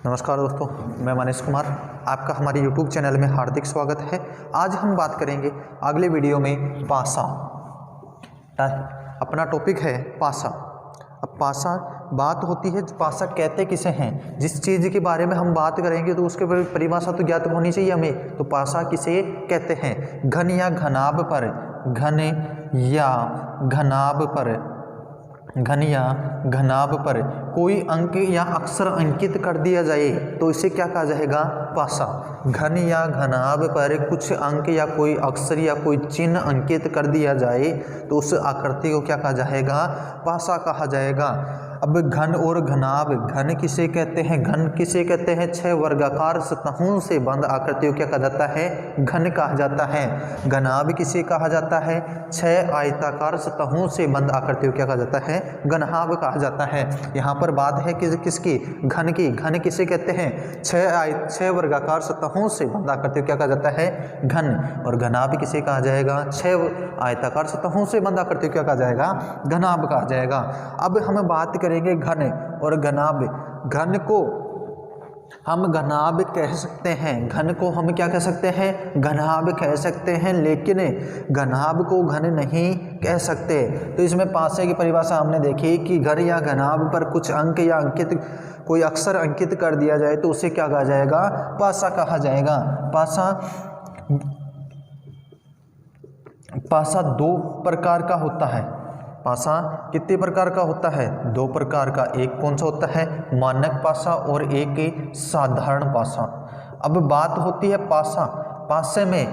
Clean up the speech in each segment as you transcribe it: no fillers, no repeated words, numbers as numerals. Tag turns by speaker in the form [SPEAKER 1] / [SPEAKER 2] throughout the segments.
[SPEAKER 1] नमस्कार दोस्तों, मैं मनीष कुमार, आपका हमारे YouTube चैनल में हार्दिक स्वागत है। आज हम बात करेंगे अगले वीडियो में पासा। अपना टॉपिक है पासा। अब पासा बात होती है, पासा कहते किसे हैं। जिस चीज़ के बारे में हम बात करेंगे तो उसके परिभाषा तो ज्ञात होनी चाहिए हमें। तो पासा किसे कहते हैं? घन या घनाभ पर, घन या घनाभ पर, घन या घनाभ पर कोई अंक या अक्षर अंकित कर दिया जाए तो इसे क्या कहा जाएगा? पासा। घन या घनाभ पर कुछ अंक या कोई अक्षर या कोई चिन्ह अंकित कर दिया जाए तो उस आकृति को क्या कहा जाएगा? पासा कहा जाएगा। अब घन और घनाभ, घन किसे कहते हैं? घन किसे कहते हैं? 6 वर्गाकार सतहों से बंद आकृतियों क्या कहा जाता है? घन कहा जाता है। घनाभ किसे कहा जाता है? 6 आयताकार सतहों से बंद आकृतियों क्या कहा जाता है? घनाभ कहा जाता है। यहाँ पर बात है कि किसकी? घन की। घन किसे कहते हैं? 6 वर्गाकार सतहों से बंद आकृतियों क्या कहा जाता है? घन। और घनाभ किसे कहा जाएगा? 6 आयताकार सतहों से बंद आकृतियों क्या कहा जाएगा? घनाभ कहा जाएगा। अब हम बात करेंगे घन और घनाभ। घन को हम घनाभ कह सकते हैं, घन को हम क्या कह सकते हैं? घनाभ कह सकते हैं, लेकिन घनाभ को घन नहीं कह सकते। तो इसमें पासे की परिभाषा हमने देखी कि घन या घनाभ पर कुछ अंक या अंकित कोई अक्षर अंकित कर दिया जाए तो उसे क्या कहा जाएगा? पासा कहा जाएगा। पासा 2 प्रकार का होता है। पासा कितने प्रकार का होता है? 2 प्रकार का। एक कौन सा होता है? मानक पासा और एक साधारण पासा। अब बात होती है पासा। पासे में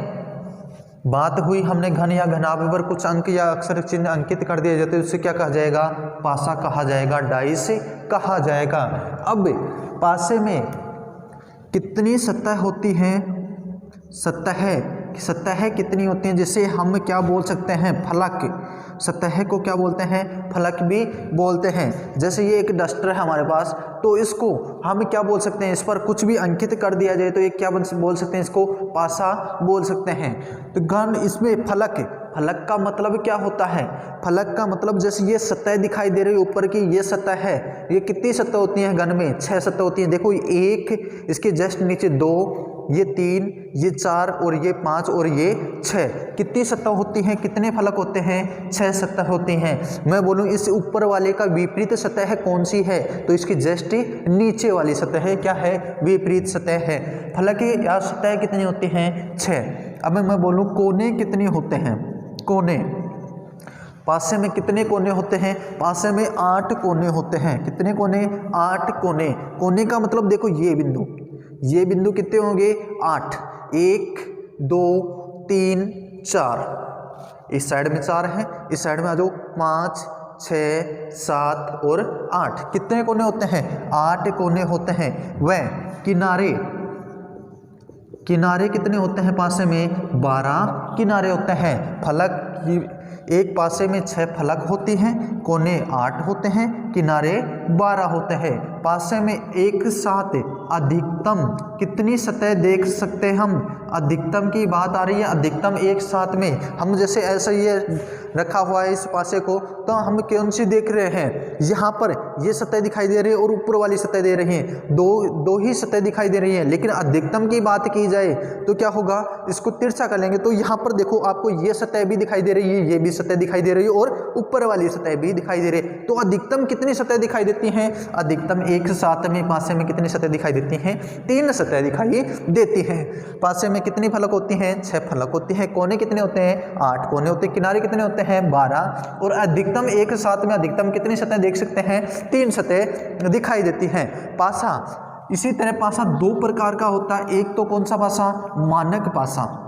[SPEAKER 1] बात हुई हमने घन या घनाभ पर कुछ अंक या अक्षर चिन्ह अंकित कर दिए जाते हैं, उससे क्या कहा जाएगा? पासा कहा जाएगा, डाइस कहा जाएगा। अब पासे में कितनी सतह होती हैं? सतह कितनी होती हैं? जिसे हम क्या बोल सकते हैं? फलक। सतह को क्या बोलते हैं? फलक भी बोलते हैं। जैसे ये एक डस्टर है हमारे पास, तो इसको हम क्या बोल सकते हैं? इस पर कुछ भी अंकित कर दिया जाए तो एक क्या बोल सकते हैं? इसको पासा बोल सकते हैं। तो घन, इसमें फलक, फलक का मतलब क्या होता है? फलक का मतलब जैसे ये सतह दिखाई दे रही है ऊपर की, ये सतह है। ये कितनी सतह होती हैं घन में? 6 सतह होती हैं। देखो, 1, इसके जस्ट नीचे 2, ये 3, ये 4 और ये 5 और ये 6। कितनी सतह होती हैं? कितने फलक होते हैं? 6 सतह होती हैं। मैं बोलूँ इस ऊपर वाले का विपरीत सतह है कौन सी है? तो इसकी जस्ट नीचे वाली सतह है क्या है? विपरीत सतह है। फलक या सतह कितनी होती हैं? 6। अब मैं बोलूँ कोने कितने होते हैं? कोने, पासे में कितने कोने होते हैं? पासे में 8 कोने होते हैं। कितने कोने? 8 कोने। कोने का मतलब देखो, ये बिंदु कितने होंगे? 8। 1 2 3 4। इस साइड में 4 है, इस साइड में आ जाओ 5 6 7 और 8। कितने कोने होते हैं? 8 कोने होते हैं। वह किनारे कितने होते हैं? पासे में 12 किनारे होते हैं। फलक की एक पासे में 6 फलक होती हैं, कोने 8 होते हैं, किनारे 12 होते हैं। पासे में एक साथ अधिकतम कितनी सतह देख सकते हैं हम? अधिकतम की बात आ रही है। अधिकतम एक साथ में हम जैसे ऐसे ये रखा हुआ है इस पासे को, तो हम कौन सी देख रहे हैं? यहाँ पर ये सतह दिखाई दे रही है और ऊपर वाली सतह दे रही है। दो ही सतह दिखाई दे रही है। लेकिन अधिकतम की बात की जाए तो क्या होगा? इसको तिरछा कर लेंगे तो यहाँ पर देखो, आपको ये सतह भी दिखाई दे रही है, ये भी सतह दिखाई दे रही है और ऊपर वाली सतह भी दिखाई दे रही है। तो अधिकतम कितनी सतह दिखाई देती हैं? अधिकतम एक साथ में पासे में कितनी सतह दिखाई देती हैं? 3 सतह दिखाई देती हैं। पासे में कितनी फलक होती हैं? 6 फलक होती हैं। कोने कितने होते हैं? 8 कोने होते हैं। किनारे कितने होते हैं? 12। और अधिकतम एक साथ में अधिकतम कितनी सतह देख सकते हैं? 3 सतह दिखाई देती हैं। पासा, इसी तरह पासा 2 प्रकार का होता है। एक तो कौन सा पासा? मानक पासा।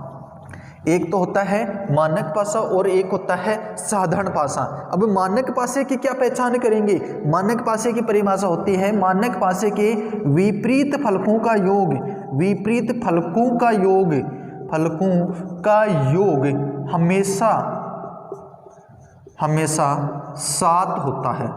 [SPEAKER 1] एक तो होता है मानक पासा और एक होता है साधारण पासा। अब मानक पासे की क्या पहचान करेंगे? मानक पासे की परिभाषा होती है, मानक पासे के विपरीत फलकों का योग, विपरीत फलकों का योग हमेशा 7 होता है।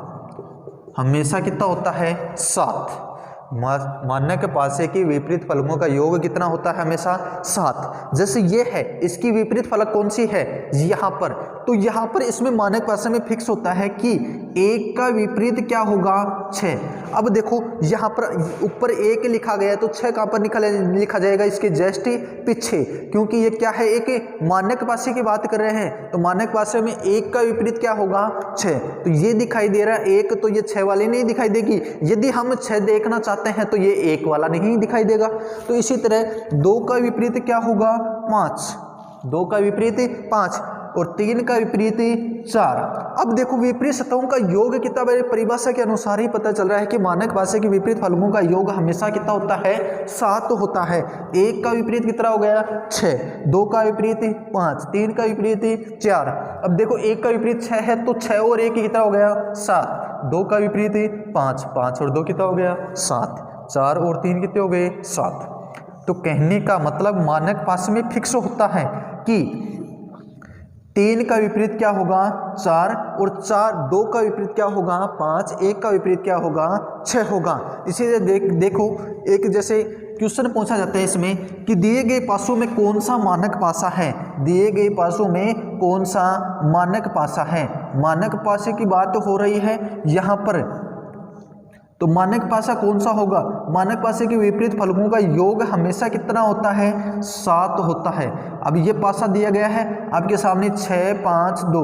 [SPEAKER 1] हमेशा कितना होता है? 7। मानक पासे के विपरीत फलकों का योग कितना होता है? हमेशा 7। जैसे ये है, इसकी विपरीत फलक कौन सी है? यहाँ पर। तो यहाँ पर इसमें मानक पासे में फिक्स होता है कि 1 का विपरीत क्या होगा 6। अब देखो यहाँ पर ऊपर 1 लिखा गया है तो 6 कहाँ पर लिखा जाएगा, इसके जस्ट पीछे, क्योंकि ये क्या है, एक मानक पासे की बात कर रहे हैं। तो मानक पासे में 1 का विपरीत क्या होगा 6। तो ये दिखाई दे रहा है 1, तो ये 6 वाली नहीं दिखाई देगी। यदि हम 6 देखना चाहते हैं तो ये 1 वाला नहीं दिखाई देगा। तो इसी तरह 2 का विपरीत क्या होगा 5, 2 का विपरीत 5 और 3 का विपरीत 4। अब देखो विपरीत सतहों का योग कितना, परिभाषा के अनुसार ही पता चल रहा है कि मानक पासे के विपरीत फलकों का योग हमेशा कितना होता है 7 होता है। 1 का विपरीत कितना हो गया 6, 2 का विपरीत 5, 3 का विपरीत 4। अब देखो 1 का विपरीत 6 है तो 6 और 1 कितना हो गया 7, 2 का विपरीत 5, 5 और 2 कितना हो गया 7, 4 और 3 कितने हो गए 7। तो कहने का मतलब मानक पासे में फिक्स होता है कि 3 का विपरीत क्या होगा 4 और 2 का विपरीत क्या होगा 5, 1 का विपरीत क्या होगा 6 होगा। इसीलिए देखो एक जैसे क्वेश्चन पूछा जाता है इसमें कि दिए गए पासों में कौन सा मानक पासा है, दिए गए पासों में कौन सा मानक पासा है। मानक पासे की बात हो रही है यहाँ पर, तो मानक पासा कौन सा होगा, मानक पासे के विपरीत फलकों का योग हमेशा कितना होता है 7 होता है। अब ये पासा दिया गया है आपके सामने 6, 5, 2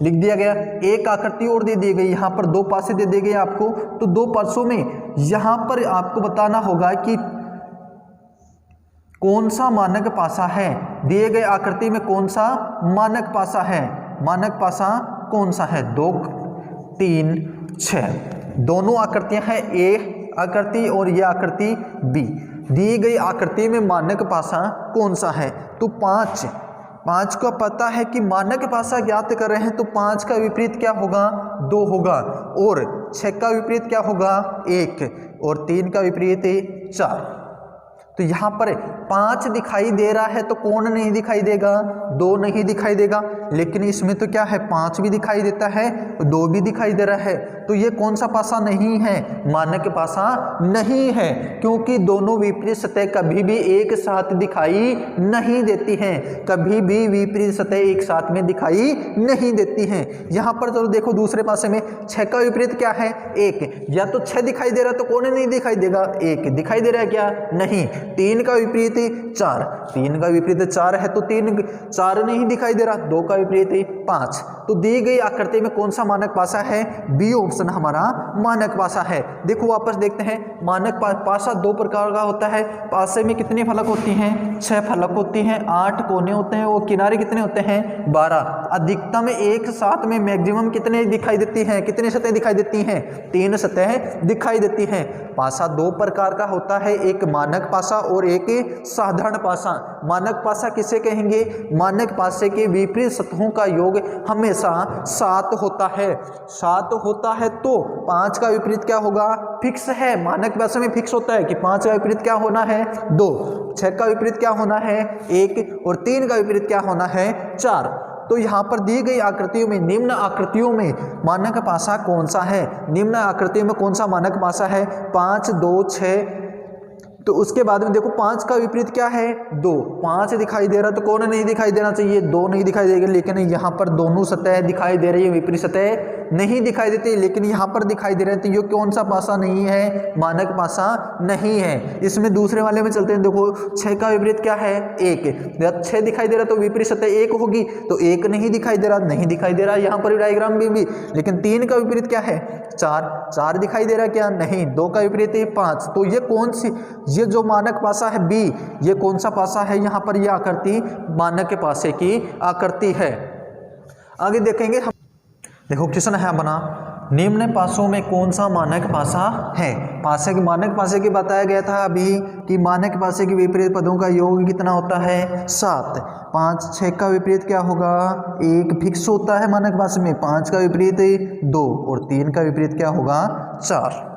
[SPEAKER 1] लिख दिया गया, एक आकृति और दे दी गई, यहाँ पर 2 पासे दे दिए गए आपको। तो 2 पासों में यहाँ पर आपको बताना होगा कि कौन सा मानक पासा है, दिए गए आकृति में कौन सा मानक पासा है। मानक पासा कौन सा है 2, 3, 6 दोनों आकृतियां हैं, ए आकृति और यह आकृति बी। दी गई आकृति में मानक पासा कौन सा है, तो 5 का पता है कि मानक पासा ज्ञात कर रहे हैं, तो 5 का विपरीत क्या होगा 2 होगा और 6 का विपरीत क्या होगा 1 और 3 का विपरीत 4। तो यहाँ पर 5 दिखाई दे रहा है तो कौन नहीं दिखाई देगा 2 नहीं दिखाई देगा, लेकिन इसमें तो क्या है 5 भी दिखाई देता है 2 भी दिखाई दे रहा है। तो ये कौन सा पासा नहीं है, मानक पासा नहीं है, क्योंकि दोनों विपरीत सतह कभी भी एक साथ दिखाई नहीं देती हैं, कभी भी विपरीत सतह एक साथ में दिखाई नहीं देती हैं। यहाँ पर चलो देखो दूसरे पासे में 6 का विपरीत क्या है 1, या तो 6 दिखाई दे रहा तो कौन नहीं दिखाई देगा 1 दिखाई दे रहा है क्या नहीं। 3 का विपरीत 4, 3 का विपरीत 4 है तो 4 नहीं दिखाई दे रहा, 2 का विपरीत 5। तो दी गई आकृति में कौन सा मानक पासा है, बी ऑप्शन हमारा मानक पासा है। देखो वापस देखते हैं, मानक पासा 2 प्रकार का होता है। पासे में कितने फलक होती हैं 6 फलक होती हैं, 8 कोने होते हैं और किनारे कितने होते हैं 12। अधिकतम एक साथ में मैक्सिमम कितने दिखाई देती हैं, कितनी सतह दिखाई देती हैं 3 सतह दिखाई देती हैं। पासा 2 प्रकार का होता है, एक मानक पासा और एक साधारण पासा। मानक पासा किसे कहेंगे, मानक पासे के विपरीत सतहों का योग हमेशा 7 होता है। 7 होता है तो 5 का विपरीत क्या होगा फिक्स है, मानक पासे में फिक्स होता है कि 5 का विपरीत क्या होना है 2, 6 का विपरीत क्या होना है 1 और 3 का विपरीत क्या होना है 4। तो यहाँ पर दी गई आकृतियों में निम्न आकृतियों में मानक पासा कौन सा है, निम्न आकृतियों में कौन सा मानक पासा है 5, 2, 6। तो उसके बाद में देखो 5 का विपरीत क्या है 2, 5 दिखाई दे रहा तो कौन नहीं दिखाई देना चाहिए 2 नहीं दिखाई देगा, लेकिन यहाँ पर दोनों सतह दिखाई दे रही है, विपरीत सतह नहीं दिखाई देती, लेकिन यहाँ पर दिखाई दे रहे हैं। तो ये कौन सा पासा नहीं है, मानक पासा नहीं है। इसमें दूसरे वाले में चलते हैं, देखो 6 का विपरीत क्या है 1, जब 6 दिखाई दे रहा तो विपरीत सतह 1 होगी, तो 1 नहीं दिखाई दे रहा, नहीं दिखाई दे रहा यहाँ पर डायग्राम में भी। लेकिन 3 का विपरीत क्या है 4, 4 दिखाई दे रहा क्या नहीं, 2 का विपरीत 5। तो ये कौन सी, ये जो मानक पासा है बी, ये कौन सा पासा है, यहाँ पर यह आकृति मानक पासे की आकृति है। आगे देखेंगे हम, देखो क्वेश्चन है बना, निम्न पासों में कौन सा मानक पासा है। पासे के मानक पासे की बताया गया था अभी कि मानक पासे के विपरीत पदों का योग कितना होता है 7। 5, 6 का विपरीत क्या होगा 1 फिक्स होता है मानक पासे में, 5 का विपरीत 2 और 3 का विपरीत क्या होगा 4।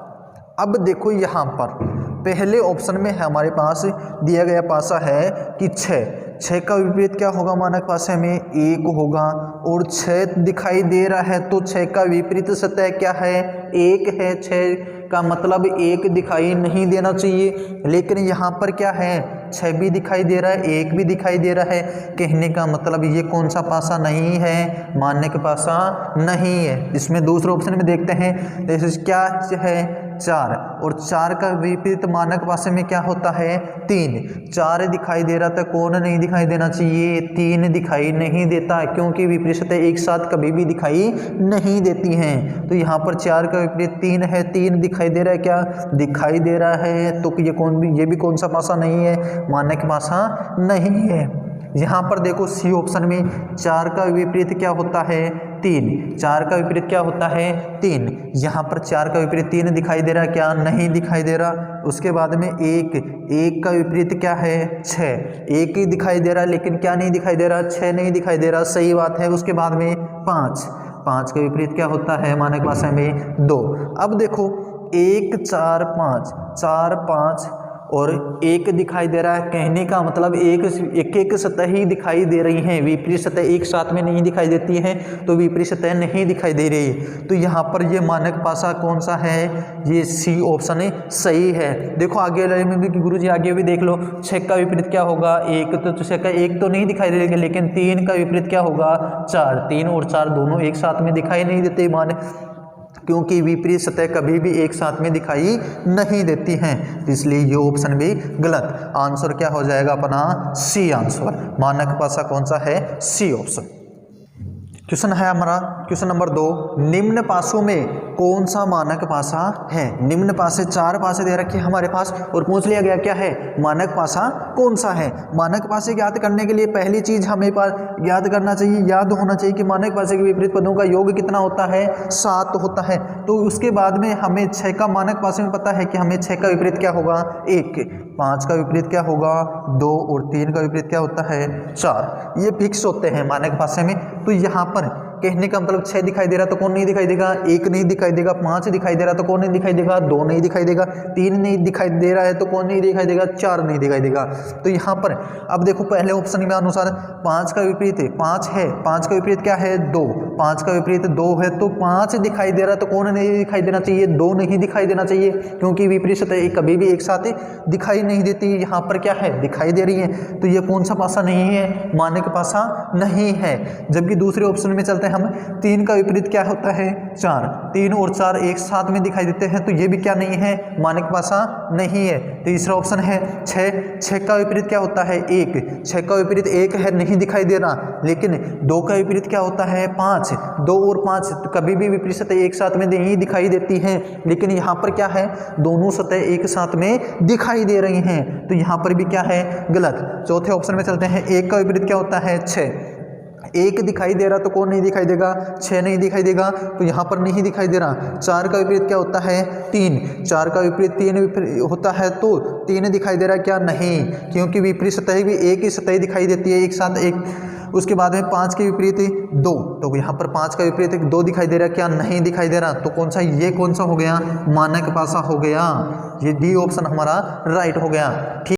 [SPEAKER 1] अब देखो यहाँ पर पहले ऑप्शन में हमारे पास दिया गया पासा है कि 6 का विपरीत क्या होगा मानक पासे में 1 होगा और 6 दिखाई दे रहा है तो 6 का विपरीत सतह क्या है 1 है, 6 का मतलब 1 दिखाई नहीं देना चाहिए, लेकिन यहाँ पर क्या है 6 भी दिखाई दे रहा है, 1 भी दिखाई दे रहा है। कहने का मतलब ये कौन सा पासा नहीं है, मानक पासा नहीं है। इसमें दूसरे ऑप्शन में देखते हैं, जैसे क्या है 4, और 4 का विपरीत मानक पासे में क्या होता है 3। 4 दिखाई दे रहा था, कौन नहीं दिखाई देना चाहिए, 3 दिखाई नहीं देता, क्योंकि विपरीत सतह एक साथ कभी भी दिखाई नहीं देती हैं। तो यहाँ पर 4 का विपरीत 3 है, 3 दिखाई दे रहा है, क्या दिखाई दे रहा है, तो ये भी कौन सा पासा नहीं है, मानक पासा नहीं है। यहाँ पर देखो सी ऑप्शन में 4 का विपरीत क्या होता है 3, 4 का विपरीत क्या होता है 3। यहाँ पर 4 का विपरीत 3 दिखाई दे रहा है, क्या नहीं दिखाई दे रहा। उसके बाद में 1 का विपरीत क्या है 6, 1 ही दिखाई दे रहा है, लेकिन क्या नहीं दिखाई दे रहा, 6 नहीं दिखाई दे रहा, सही बात है। उसके बाद में 5 का विपरीत क्या होता है मानक भाषा में 2। अब देखो 1 4 5, 4 5 और 1 दिखाई दे रहा है, कहने का मतलब एक सतह ही दिखाई दे रही हैं, विपरीत सतह एक साथ में नहीं दिखाई देती हैं, तो विपरीत सतह नहीं दिखाई दे रही। तो यहाँ पर ये मानक पासा कौन सा है, ये सी ऑप्शन सही है। देखो आगे में भी गुरुजी आगे भी देख लो, 6 का विपरीत क्या होगा 1, तो 6 का 1 तो नहीं दिखाई देगा, लेकिन 3 का विपरीत क्या होगा 4, 3 और 4 दोनों एक साथ में दिखाई नहीं देते क्योंकि विपरीत सतह कभी भी एक साथ में दिखाई नहीं देती हैं, इसलिए ये ऑप्शन भी गलत। आंसर क्या हो जाएगा अपना सी आंसर, मानक पासा कौन सा है सी ऑप्शन। क्वेश्चन है हमारा क्वेश्चन नंबर 2, निम्न पासों में कौन सा मानक पासा है। निम्न पासे 4 पासे दे रखे हमारे पास और पूछ लिया गया क्या है मानक पासा कौन सा है। मानक पासे ज्ञात करने के लिए पहली चीज हमें याद करना चाहिए, याद होना चाहिए कि मानक पासे के विपरीत पदों का योग कितना होता है 7 होता है। तो उसके बाद में हमें 6 का मानक पासे में पता है कि हमें 6 का विपरीत क्या होगा 1, 5 का विपरीत क्या होगा 2 और 3 का विपरीत क्या होता है 4। ये फिक्स होते हैं मानक पासे में। तो यहाँ पर कहने का मतलब 6 दिखाई दे रहा तो कौन नहीं दिखाई देगा, 1 नहीं दिखाई देगा, 5 दिखाई दे रहा तो कौन नहीं दिखाई देगा, 2 नहीं दिखाई देगा, 3 नहीं दिखाई दे रहा है तो कौन नहीं दिखाई देगा, 4 नहीं दिखाई देगा। तो यहाँ पर अब देखो पहले ऑप्शन में अनुसार 5 का विपरीत 5 है, 5 का विपरीत क्या है 2, 5 का विपरीत 2 है, तो 5 दिखाई दे रहा तो कौन नहीं दिखाई देना चाहिए, 2 नहीं दिखाई देना चाहिए, क्योंकि विपरीत सतह कभी भी एक साथ दिखाई नहीं देती। यहाँ पर क्या है दिखाई दे रही है, तो ये कौन सा पासा नहीं है, मानक पासा नहीं है। जबकि दूसरे ऑप्शन में चलते हैं हम, 3 का विपरीत क्या होता है 4, 3 और 4 एक साथ में दिखाई देते हैं, तो ये भी क्या नहीं है मानक पासा नहीं है। तीसरा ऑप्शन है 6 का विपरीत क्या होता है 1, 6 का विपरीत 1 है, नहीं दिखाई दे रहा, लेकिन 2 का विपरीत क्या होता है 5, 2 और 5 कभी भी विपरीत सतह एक साथ में नहीं दिखाई देती हैं, लेकिन यहाँ पर क्या है दोनों सतह एक साथ में दिखाई दे रही हैं, तो यहाँ पर भी क्या है गलत। चौथे ऑप्शन में चलते हैं, 1 का विपरीत क्या होता है 6, 1 दिखाई दे रहा तो कौन नहीं दिखाई देगा, 6 नहीं दिखाई देगा, तो यहाँ पर नहीं दिखाई दे रहा। 4 का विपरीत क्या होता है 3, 4 का विपरीत 3 होता है, तो 3 दिखाई दे रहा क्या नहीं, क्योंकि विपरीत सतह भी एक ही सतह दिखाई देती है एक साथ एक। उसके बाद में 5 के विपरीत 2, तो यहाँ पर 5 का विपरीत 2 दिखाई दे रहा क्या नहीं दिखाई दे रहा, तो कौन सा ये कौन सा हो गया मानक पासा हो गया, ये डी ऑप्शन हमारा राइट हो गया। ठीक।